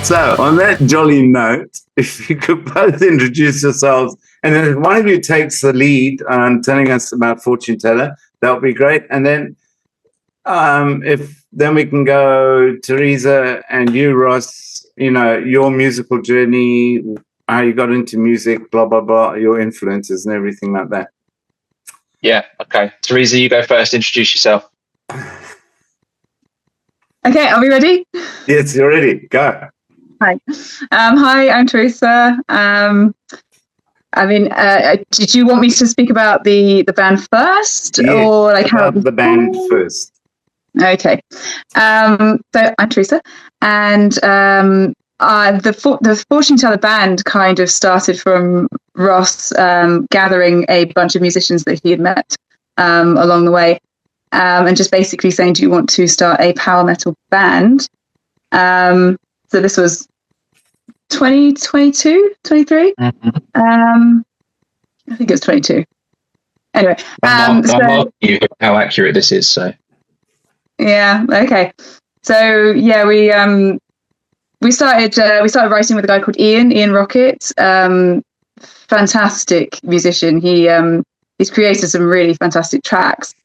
So, on that jolly note, if you could both introduce yourselves, and then if one of you takes the lead on telling us about Fortune Teller, that would be great. And then, if then we can go, Theresa and you, Ross. You know, your musical journey, how you got into music, blah blah blah, your influences and everything like that. Yeah. Okay. Theresa, you go first. Introduce yourself. Okay, are we ready? Yes, you're ready. Go. Hi. Hi, I'm Theresa. Did you want me to speak about the band first, Yes, or like how the band first? Okay. So I'm Theresa, and the Fortune Teller band kind of started from Ross gathering a bunch of musicians that he had met along the way, and just basically saying, "Do you want to start a power metal band?" So this was 2022, 23. Mm-hmm. I think it was 22. Anyway, I'm asking you how accurate this is. So yeah, okay. So yeah, we started writing with a guy called Ian Rocket. Fantastic musician. He's created some really fantastic tracks.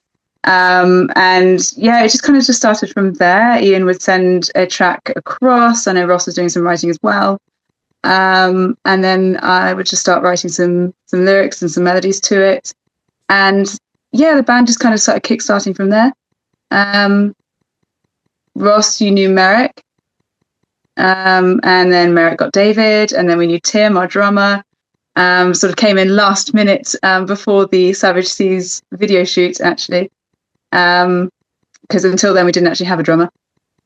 And yeah, it just started from there. Ian would send a track across. I know Ross was doing some writing as well. And then I would just start writing some lyrics and some melodies to it. And yeah, the band just kind of started kickstarting from there. Ross, you knew Merrick. And then Merrick got David, and then we knew Tim, our drummer. Sort of came in last minute before the Savage Seas video shoot, actually. Because until then we didn't actually have a drummer.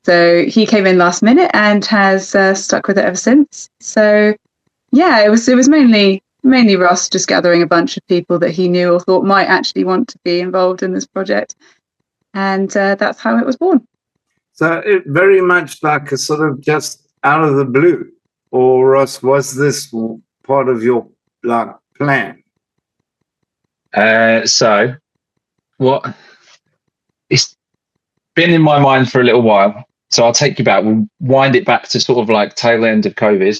So he came in last minute and has stuck with it ever since. So yeah, it was mainly Ross just gathering a bunch of people that he knew or thought might actually want to be involved in this project. And that's how it was born. So it very much like a sort of just out of the blue. Or Ross, was this part of your plan? So what it's been in my mind for a little while. So I'll take you back. We'll wind it back to sort of like tail end of COVID.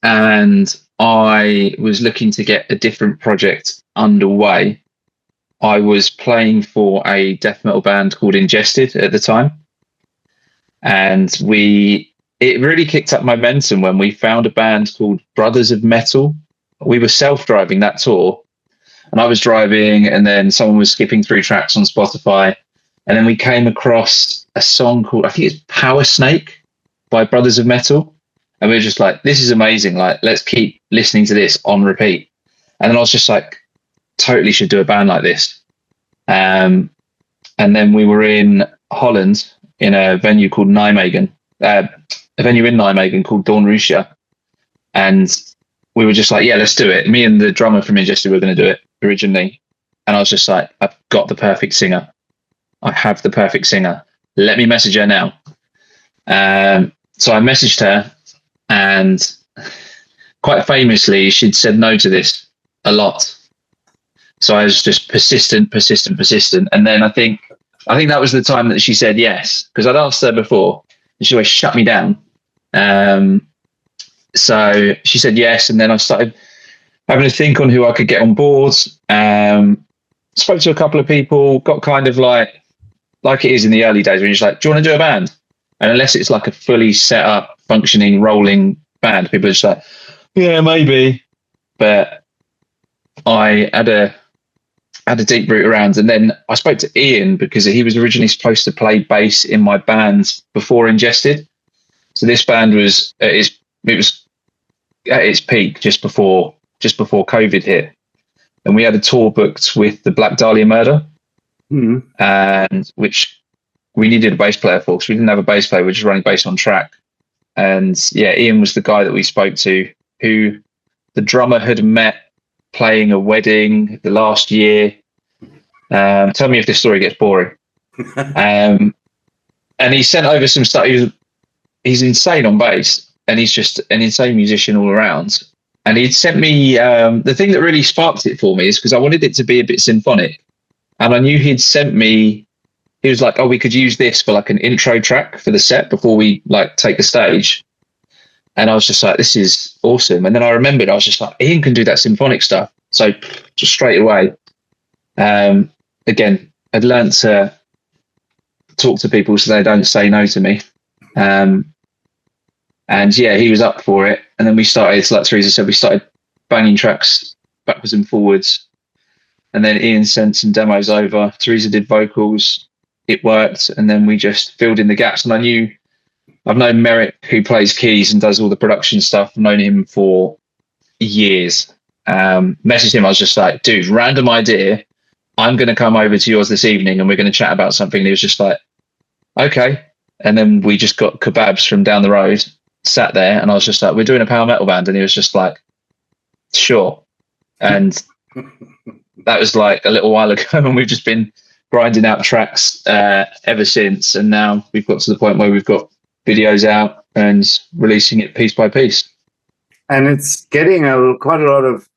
And I was looking to get a different project underway. I was playing for a death metal band called Ingested at the time. And it really kicked up momentum when we found a band called Brothers of Metal. We were self-driving that tour. And I was driving, and then someone was skipping through tracks on Spotify. And then we came across a song called, I think it's Power Snake by Brothers of Metal. And we were just like, this is amazing. Like, let's keep listening to this on repeat. And then I was just like, totally should do a band like this. And then we were in Holland in a venue called Nijmegen, a venue in Nijmegen called Doornroosje. And we were just like, yeah, let's do it. Me and the drummer from Ingested were going to do it originally. And I was just like, I've got the perfect singer. I have the perfect singer. Let me message her now. So I messaged her, and quite famously, she'd said no to this a lot. So I was just persistent. And then I think that was the time that she said yes, because I'd asked her before and she always shut me down. So she said yes. And then I started having to think on who I could get on board. Spoke to a couple of people, got kind of like it is in the early days when you're just like, do you want to do a band? And unless it's like a fully set up, functioning, rolling band, people are just like, yeah, maybe. But I had a deep root around, and then I spoke to Ian because he was originally supposed to play bass in my band before Ingested. So this band was at its peak just before COVID hit, and we had a tour booked with the Black Dahlia Murder, and which we needed a bass player for because we didn't have a bass player. We were just running bass on track, and yeah, Ian was the guy that we spoke to, who the drummer had met playing a wedding the last year. Tell me if this story gets boring. And he sent over some stuff. He's insane on bass, and he's just an insane musician all around. And he'd sent me the thing that really sparked it for me is because I wanted it to be a bit symphonic, and I knew he'd sent me he was like, oh, we could use this for like an intro track for the set before we like take the stage. And I was just like, this is awesome. And then I remembered, I was just like, Ian can do that symphonic stuff. So just straight away, again, I'd learned to talk to people so they don't say no to me. And yeah, he was up for it. And then we started, like Theresa said, we started banging tracks backwards and forwards. And then Ian sent some demos over. Theresa did vocals. It worked. And then we just filled in the gaps. And I've known Merrick, who plays keys and does all the production stuff. I've known him for years. Messaged him. I was just like, dude, random idea. I'm going to come over to yours this evening and we're going to chat about something. And he was just like, okay. And then we just got kebabs from down the road, sat there. And I was just like, we're doing a power metal band. And he was just like, sure. And that was like a little while ago. And we've just been grinding out tracks ever since. And now we've got to the point where we've got videos out and releasing it piece by piece. And it's getting quite a lot of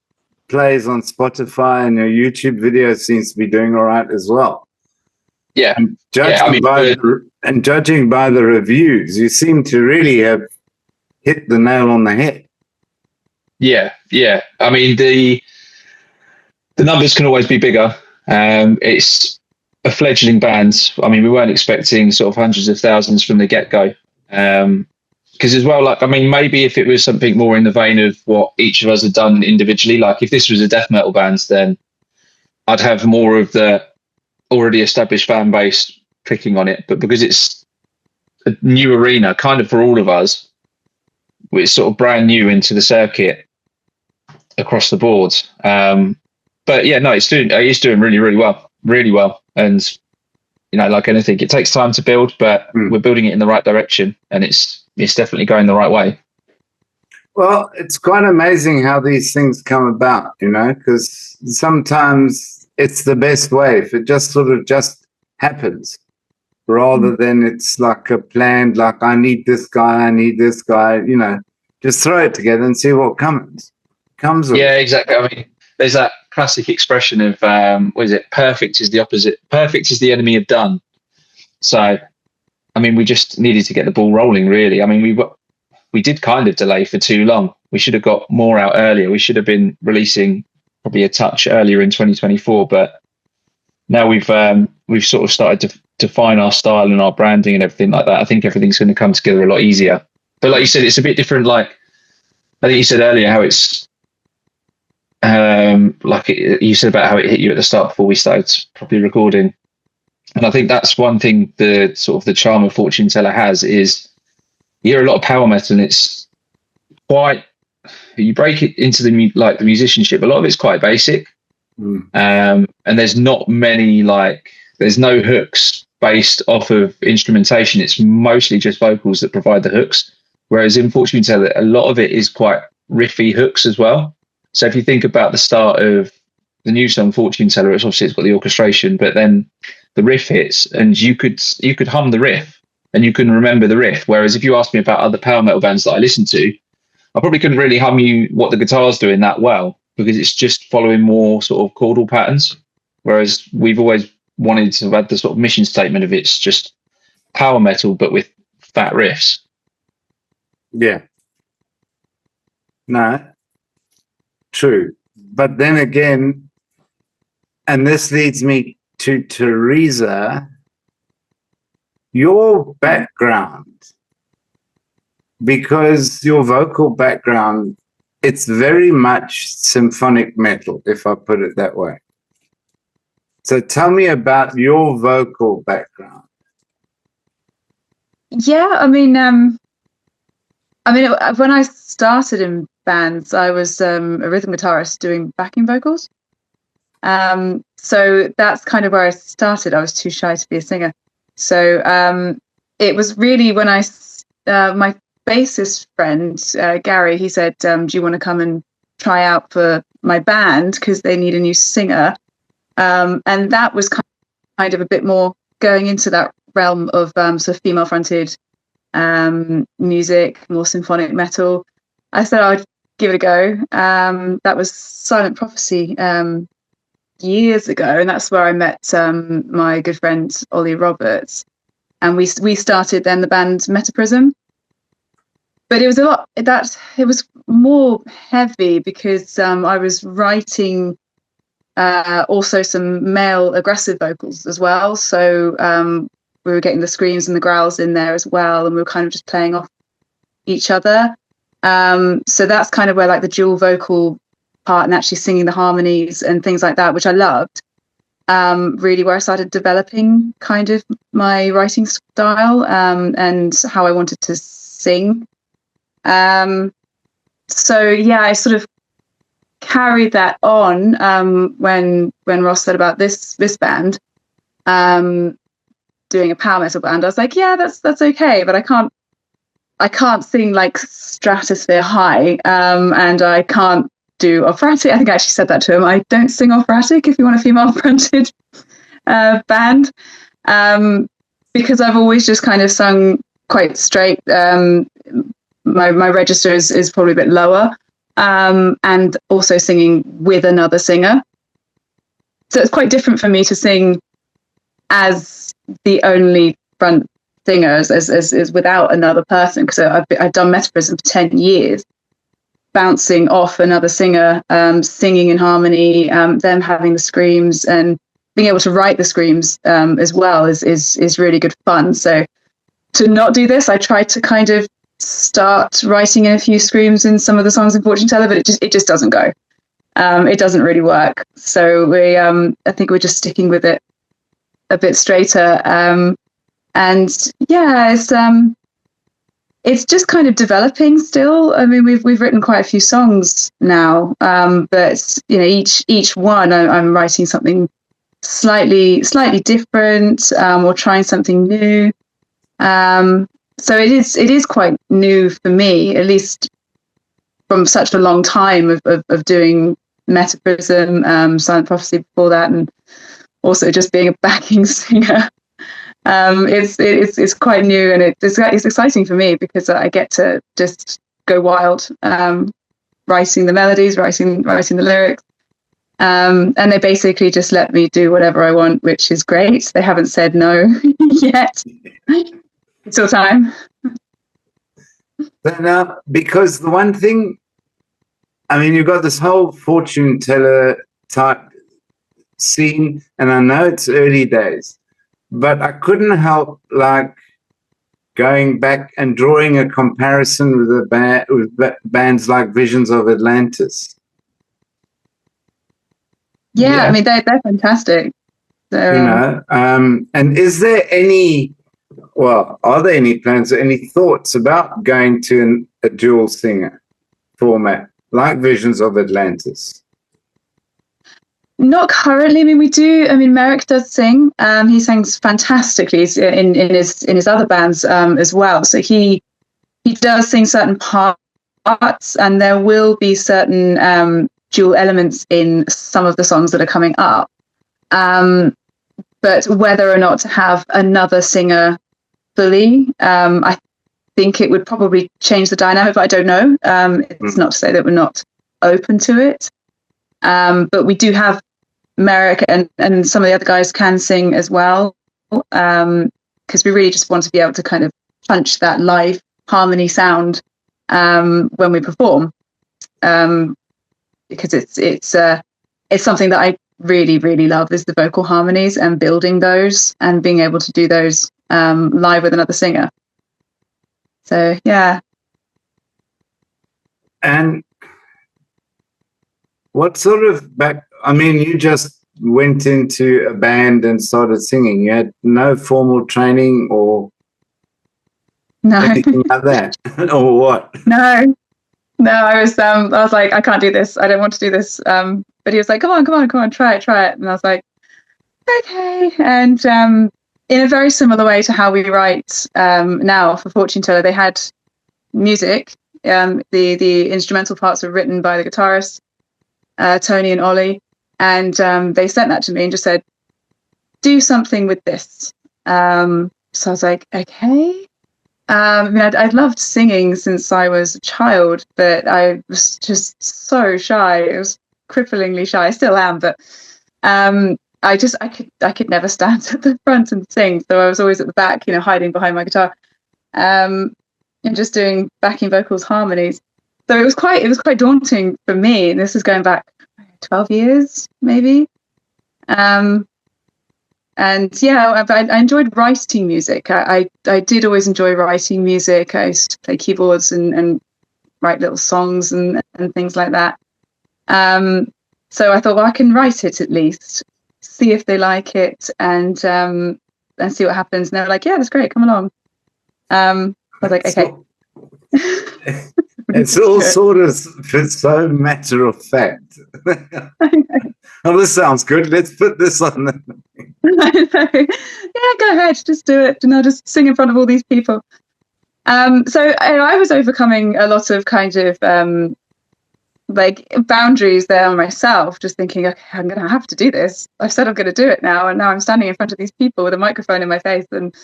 plays on Spotify, and your YouTube video seems to be doing all right as well. Yeah. And judging by the reviews, you seem to really have hit the nail on the head. Yeah. I mean, the numbers can always be bigger. It's a fledgling band. I mean, we weren't expecting sort of hundreds of thousands from the get-go. Because as well, like, I mean, maybe if it was something more in the vein of what each of us had done individually, like if this was a death metal band, then I'd have more of the already established fan base clicking on it. But because it's a new arena, kind of for all of us, it's sort of brand new into the circuit across the board. But yeah, no, it's doing really, really well. And you know, like anything, it takes time to build, but we're building it in the right direction, and it's definitely going the right way. Well, it's quite amazing how these things come about, you know, because sometimes it's the best way if it just sort of just happens, rather than it's like a planned, like I need this guy, you know, just throw it together and see what comes. Yeah, exactly. I mean, there's that classic expression of what is it? Perfect is the opposite. Perfect is the enemy of done. So, I mean, we just needed to get the ball rolling, really. I mean, we did kind of delay for too long. We should have got more out earlier. We should have been releasing probably a touch earlier in 2024. But now we've sort of started to define our style and our branding and everything like that. I think everything's going to come together a lot easier. But like you said, it's a bit different. Like I think you said earlier, how it's you said about how it hit you at the start before we started properly recording. And I think that's one thing the sort of the charm of Fortune Teller has is you hear a lot of power metal and it's quite, you break it into the musicianship, a lot of it's quite basic. And there's not many, there's no hooks based off of instrumentation. It's mostly just vocals that provide the hooks. Whereas in Fortune Teller, a lot of it is quite riffy hooks as well. So if you think about the start of the new song Fortune Teller, it's got the orchestration, but then the riff hits and you could hum the riff and you can remember the riff. Whereas if you ask me about other power metal bands that I listen to, I probably couldn't really hum you what the guitar's doing that well because it's just following more sort of chordal patterns. Whereas we've always wanted to have the sort of mission statement of it's just power metal, but with fat riffs. Yeah. No. True. But then again, and this leads me to Theresa, your background, because your vocal background, it's very much symphonic metal, if I put it that way. So tell me about your vocal background. Yeah, I mean, when I started in bands, I was a rhythm guitarist doing backing vocals. So that's kind of where I started. I was too shy to be a singer. So it was really when my bassist friend, Gary, he said, do you want to come and try out for my band? Because they need a new singer. And that was kind of a bit more going into that realm of sort of female-fronted music, more symphonic metal. I said I'd give it a go. That was Silent Prophecy years ago, and that's where I met my good friend Ollie Roberts, and we started then the band Metaprism. But it was it was more heavy because I was writing also some male aggressive vocals as well. So we were getting the screams and the growls in there as well, and we were kind of just playing off each other. So that's kind of where like the dual vocal part and actually singing the harmonies and things like that, which I loved, really where I started developing kind of my writing style and how I wanted to sing. So yeah, I sort of carried that on when Ross said about this band doing a power metal band. I was like, yeah, that's okay, but I can't sing like stratosphere high, and I can't do operatic. I think I actually said that to him. I don't sing operatic if you want a female fronted band, because I've always just kind of sung quite straight. My register is probably a bit lower, and also singing with another singer. So it's quite different for me to sing as the only front singer as without another person, because I've done Metaprism for 10 years, bouncing off another singer, singing in harmony, them having the screams and being able to write the screams as well is really good fun. So to not do this, I tried to kind of start writing in a few screams in some of the songs in Fortune Teller, but it just doesn't go. It doesn't really work. So I think we're just sticking with it a bit straighter. And yeah, it's just kind of developing still. I mean, we've written quite a few songs now, but you know, each one I'm writing something slightly different, or trying something new. So it is quite new for me, at least from such a long time of doing Metaprism, Silent Prophecy before that, and also just being a backing singer. It's quite new, and it's exciting for me because I get to just go wild, writing the melodies, writing the lyrics, and they basically just let me do whatever I want, which is great. They haven't said no yet. It's still time. But now, because the one thing, I mean, you've got this whole fortune teller type scene, and I know it's early days, but I couldn't help like going back and drawing a comparison with bands like Visions of Atlantis. Yeah, I mean they're fantastic. So, and is there any? Well, are there any plans or any thoughts about going to a dual singer format like Visions of Atlantis? Not currently. I mean, we do. I mean, Merrick does sing. He sings fantastically in his other bands as well. So he does sing certain parts, and there will be certain dual elements in some of the songs that are coming up. But whether or not to have another singer fully, I think it would probably change the dynamic, but I don't know. It's not to say that we're not open to it, but we do have Merrick and some of the other guys can sing as well, because we really just want to be able to kind of punch that live harmony sound when we perform, because it's something that I really, really love, is the vocal harmonies and building those and being able to do those live with another singer. So yeah. And what sort of I mean, you just went into a band and started singing. You had no formal training or anything like that, or what? No, I was like, I can't do this. I don't want to do this. But he was like, come on, try it. And I was like, okay. And in a very similar way to how we write now for Fortune Teller, they had music. The instrumental parts were written by the guitarists, Tony and Ollie, and they sent that to me and just said, do something with this. So I was like, okay. I mean, I'd loved singing since I was a child, but I was just so shy. It was cripplingly shy. I still am, but I could never stand at the front and sing, so I was always at the back, hiding behind my guitar, and just doing backing vocals, harmonies. So it was quite daunting for me. And this is going back 12 years, maybe. And yeah, I enjoyed writing music. I did always enjoy writing music. I used to play keyboards and write little songs and things like that. So I thought, well, I can write it at least, see if they like it, and see what happens. And they were like, yeah, that's great, come along. I was like, okay. It's all sort of so matter of fact. Oh, this sounds good. Let's put this on. I know. Yeah, go ahead, just do it. Just sing in front of all these people. So I was overcoming a lot of kind of like boundaries there on myself, just thinking, okay, I'm going to have to do this. I've said I'm going to do it now, and now I'm standing in front of these people with a microphone in my face. And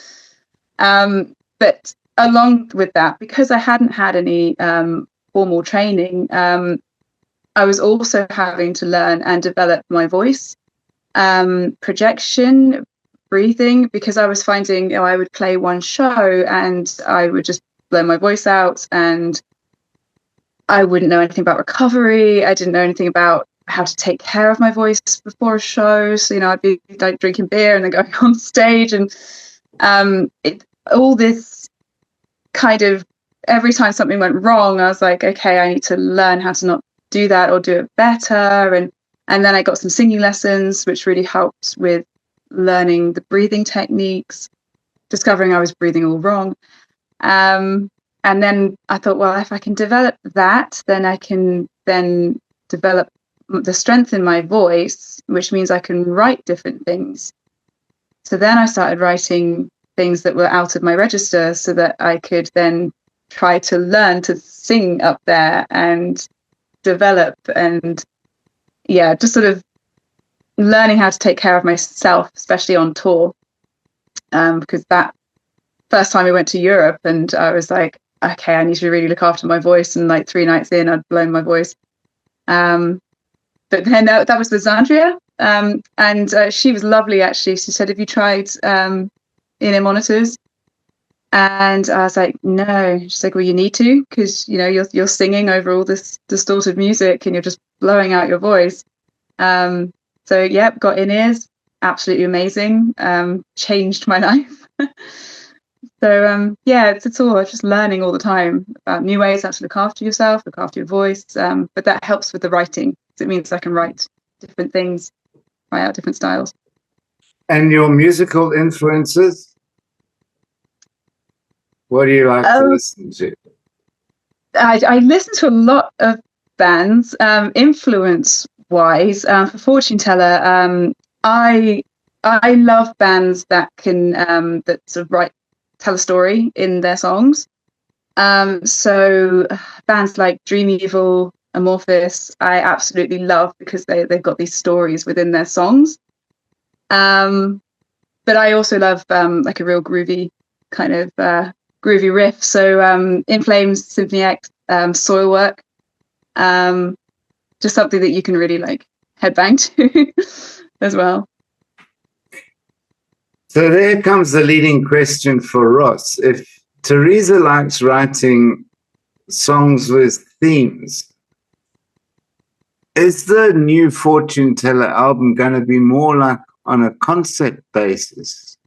but along with that, because I hadn't had any formal training, I was also having to learn and develop my voice, projection, breathing, because I was finding I would play one show and I would just blow my voice out, and I wouldn't know anything about recovery. I didn't know anything about how to take care of my voice before a show. So, I'd be like drinking beer and then going on stage, and all this kind of, every time something went wrong, I was like, okay, I need to learn how to not do that or do it better. And then I got some singing lessons, which really helped with learning the breathing techniques, discovering I was breathing all wrong. And then I thought, well, if I can develop that, then I can then develop the strength in my voice, which means I can write different things. So then I started writing things that were out of my register so that I could then try to learn to sing up there and develop, and just sort of learning how to take care of myself, especially on tour, because that first time we went to Europe and I was like, okay, I need to really look after my voice, and like 3 nights in I'd blown my voice, but then that was with Zandria, and she was lovely actually. She said, have you tried in-ear monitors? And I was like, no. She's like, well, you need to, because you're singing over all this distorted music and you're just blowing out your voice. So yeah, got in-ears, absolutely amazing, changed my life. So it's all just learning all the time about new ways how to look after yourself, look after your voice, but that helps with the writing. It means I can write different things, try out different styles. And your musical influences? What do you like to listen to? I listen to a lot of bands. Influence-wise, for Fortune Teller, I love bands that can that sort of tell a story in their songs. So bands like Dream Evil, Amorphous, I absolutely love, because they've got these stories within their songs. But I also love like a real groovy kind of groovy riff. So In Flames, Symphony X, Soilwork, just something that you can really like headbang to as well. So there comes the leading question for Ross. If Theresa likes writing songs with themes, is the new Fortune Teller album going to be more like on a concept basis?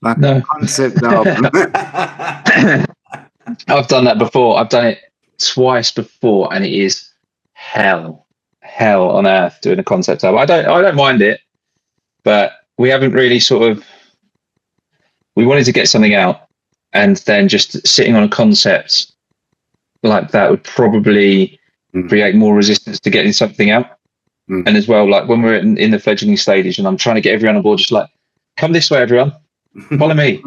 Like no. A concept album? I've done that before. I've done it twice before, and it is hell on earth doing a concept album. I don't mind it, but we haven't really we wanted to get something out, and then just sitting on a concept like that would probably create more resistance to getting something out. And as well, like when we're in the fledgling stage and I'm trying to get everyone on board, just like, come this way, everyone, follow me.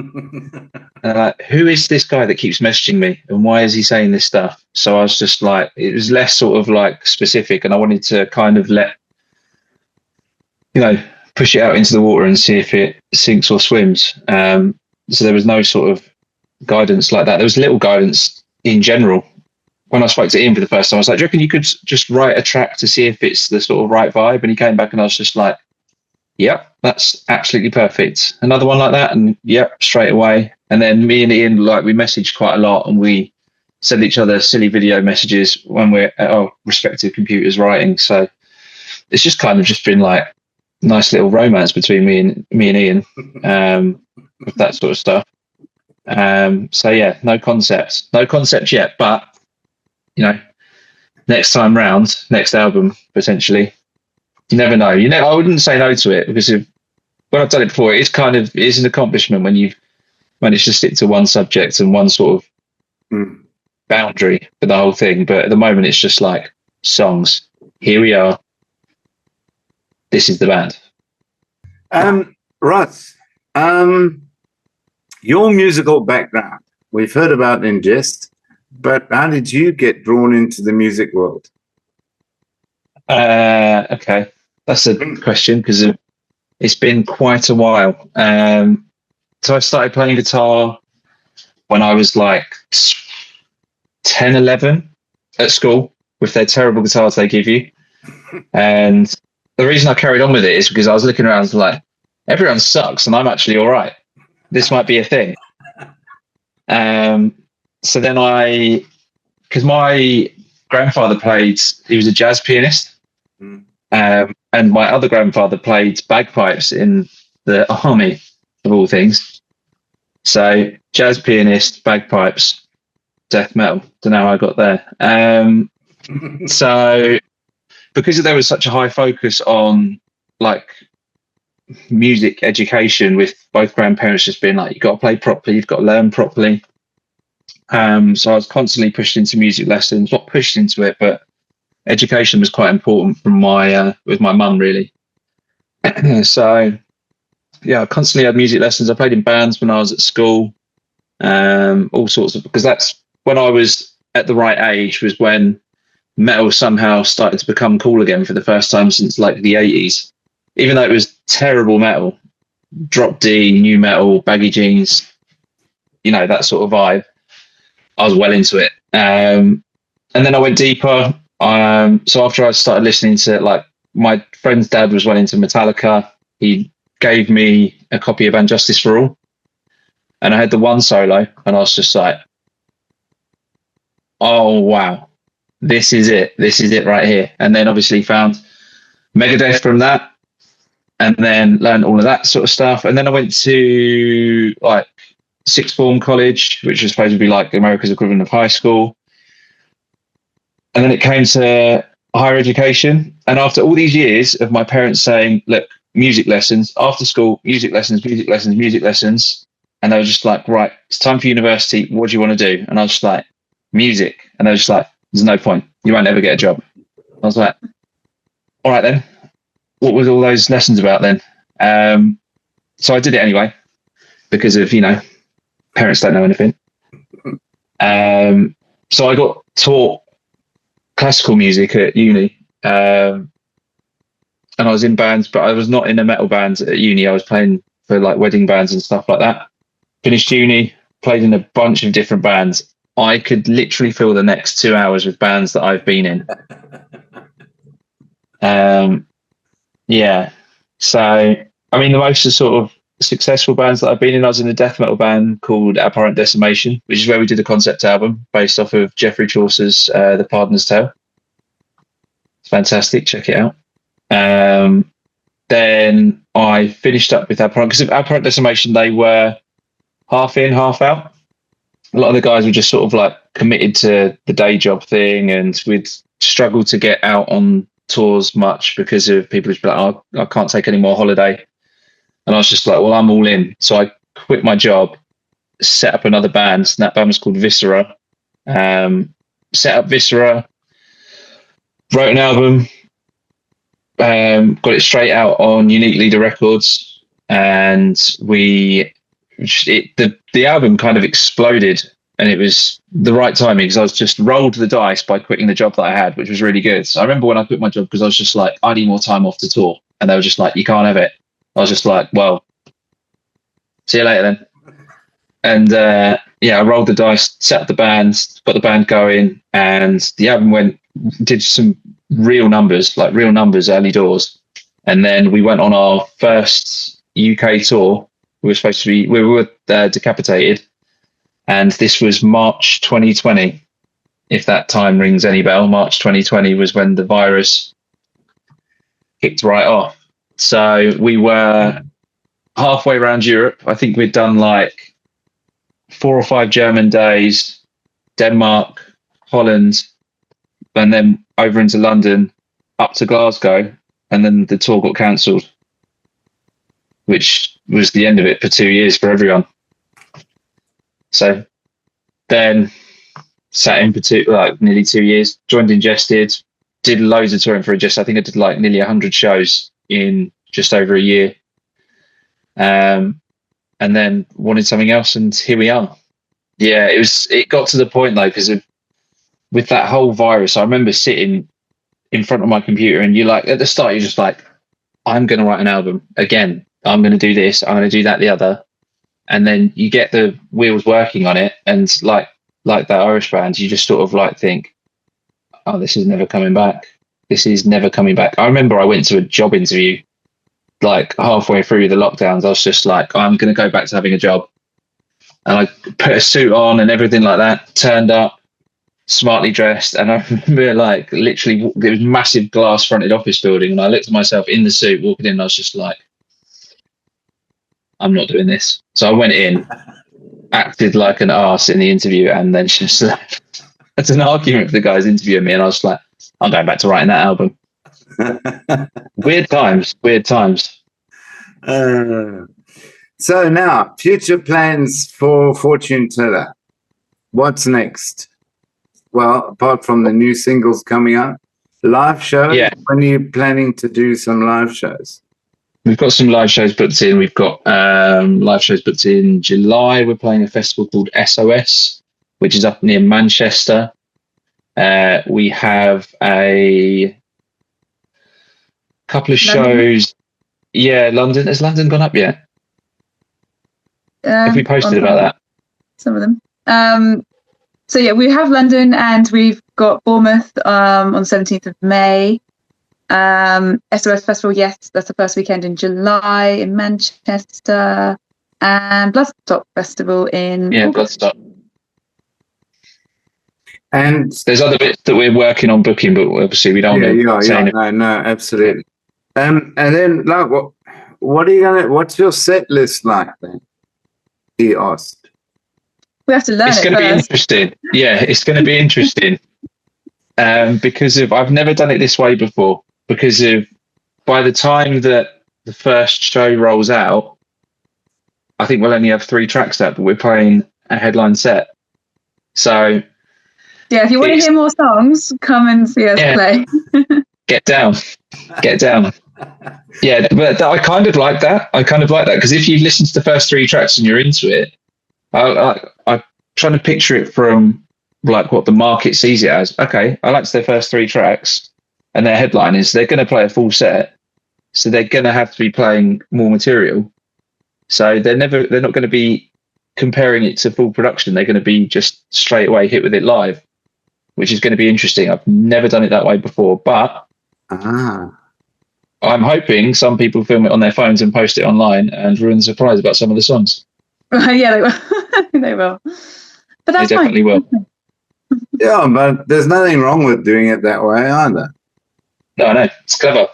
And like, who is this guy that keeps messaging me, and why is he saying this stuff? So I was just like, it was less sort of like specific, and I wanted to kind of push it out into the water and see if it sinks or swims. So there was no sort of guidance like that. There was little guidance in general, when I spoke to Ian for the first time, I was like, do you reckon you could just write a track to see if it's the sort of right vibe? And he came back and I was just like, yep, that's absolutely perfect. Another one like that, and yep, straight away. And then me and Ian, like, we messaged quite a lot, and we send each other silly video messages when we're at our respective computers writing. So it's just kind of just been like nice little romance between me and Ian, with that sort of stuff. So yeah, no concepts yet, but you know, next time round, next album potentially. You never know. I wouldn't say no to it, because when I've done it before, it's an accomplishment when you've managed to stick to one subject and one sort of boundary for the whole thing. But at the moment, it's just like songs. Here we are. This is the band. Russ, your musical background, we've heard about Ingest, but how did you get drawn into the music world? Okay. That's a good question, because it's been quite a while. So I started playing guitar when I was like 10, 11 at school with their terrible guitars they give you. And the reason I carried on with it is because I was looking around and like, everyone sucks and I'm actually all right. This might be a thing. So then because my grandfather he was a jazz pianist. And my other grandfather played bagpipes in the army, of all things. So jazz pianist, bagpipes, death metal. Don't know how I got there. So because there was such a high focus on like music education, with both grandparents just being like, you've got to play properly, you've got to learn properly. So I was constantly pushed into music lessons, not pushed into it, but education was quite important from with my mum, really. So yeah, I constantly had music lessons. I played in bands when I was at school, all sorts of, because that's when I was at the right age, was when metal somehow started to become cool again for the first time since like the 80s. Even though it was terrible metal, drop D, new metal, baggy jeans, that sort of vibe, I was well into it. And then I went deeper. So after I started listening to, like, my friend's dad was well into Metallica. He gave me a copy of And Justice for All, and I had the one solo, and I was just like, oh wow, this is it right here. And then obviously found Megadeth from that, and then learned all of that sort of stuff. And then I went to like sixth form college, which was supposed to be like America's equivalent of high school. And then it came to higher education. And after all these years of my parents saying, look, music lessons, after school, music lessons, music lessons, music lessons. And they were just like, right, it's time for university. What do you want to do? And I was just like, music. And they were just like, there's no point. You won't ever get a job. I was like, all right then. What was all those lessons about then? So I did it anyway, because of, parents don't know anything. So I got taught classical music at uni, and I was in bands, but I was not in the metal bands at uni. I was playing for like wedding bands and stuff like that. Finished uni, played in a bunch of different bands. I could literally fill the next 2 hours with bands that I've been in. Yeah. So, I mean, the most sort of successful bands that I've been in, I was in a death metal band called Abhorrent Decimation, which is where we did a concept album based off of Geoffrey Chaucer's The Pardoner's Tale. It's fantastic. Check it out. Then I finished up with Abhorrent, because of Abhorrent Decimation, they were half in, half out. A lot of the guys were just sort of like committed to the day job thing, and we'd struggled to get out on tours much because of people who'd be like, oh, I can't take any more holiday. And I was just like, well, I'm all in. So I quit my job, set up another band, and that band was called Viscera. Set up Viscera, wrote an album, got it straight out on Unique Leader Records, and the album kind of exploded, and it was the right timing, because I was just rolled the dice by quitting the job that I had, which was really good. So I remember when I quit my job, because I was just like, I need more time off to tour, and they were just like, you can't have it. I was just like, well, see you later then. And I rolled the dice, set up the band, got the band going, and the album did some real numbers early doors. And then we went on our first UK tour. We were Decapitated, and this was March 2020. If that time rings any bell, March 2020 was when the virus kicked right off. So we were halfway around Europe. I think we'd done like 4 or 5 German days, Denmark, Holland, and then over into London, up to Glasgow, and then the tour got cancelled, which was the end of it for 2 years for everyone. So then sat in for nearly 2 years, joined Ingested, did loads of touring for Ingested. I think I did like nearly 100 shows in just over a year. And then wanted something else, and here we are. Yeah, it got to the point though, because with that whole virus, I remember sitting in front of my computer, and at the start, you're just like, I'm going to write an album again. I'm going to do this. I'm going to do that, the other. And then you get the wheels working on it. And like that Irish band, you just sort of think, oh, this is never coming back. This is never coming back. I remember I went to a job interview halfway through the lockdowns. I was just like, I'm going to go back to having a job. And I put a suit on and everything like that, turned up, smartly dressed. And I remember literally, there was a massive glass fronted office building. And I looked at myself in the suit walking in, and I was just like, I'm not doing this. So I went in, acted like an arse in the interview, and then just left. It's an argument with the guys interviewing me. And I was like, I'm going back to writing that album. Weird times. So now, future plans for Fortune Teller. What's next? Well, apart from the new singles coming out, live shows. Yeah. When are you planning to do some live shows? We've got some live shows booked in. We've got live shows booked in July. We're playing a festival called SOS, which is up near Manchester. We have a couple of shows. Yeah, London. Has London gone up yet? Have we posted about that? Some of them. So yeah, we have London, and we've got Bournemouth on the 17th of May. SOS Festival, yes, that's the first weekend in July in Manchester. And Bloodstock Festival in August. Bloodstock. And there's other bits that we're working on booking, but obviously we don't know. No, absolutely. And then what are you what's your set list like then? He asked. We have to learn it's going to be interesting. Yeah, it's going to be interesting. Because I've never done it this way before, because by the time that the first show rolls out, I think we'll only have 3 tracks out, but we're playing a headline set. So yeah, if you want to hear more songs, come and see us play. Get down. Yeah, but I kind of like that. Because if you listen to the first 3 tracks and you're into it, I'm trying to picture it from what the market sees it as. Okay, I liked their first 3 tracks, and their headline is they're going to play a full set, so they're going to have to be playing more material. So they're not going to be comparing it to full production. They're going to be just straight away hit with it live, which is going to be interesting. I've never done it that way before, but I'm hoping some people film it on their phones and post it online and ruin the surprise about some of the songs. Yeah, they will. They will. But that's they definitely will. Yeah, but there's nothing wrong with doing it that way either. No, it's clever.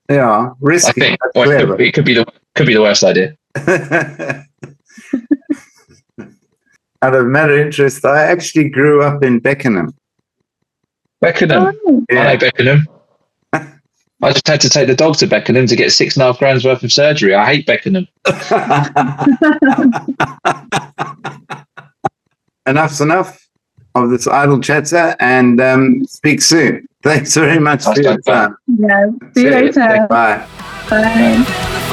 Yeah, risky. I think it could be the worst idea. Out of matter of interest, I actually grew up in Beckenham. Beckenham? Oh. Yeah. I know Beckenham. I just had to take the dog to Beckenham to get $6.5 grand worth of surgery. I hate Beckenham. Enough's enough of this idle chatter, and speak soon. Thanks very much for your time. Yeah, see you later. Bye. Bye.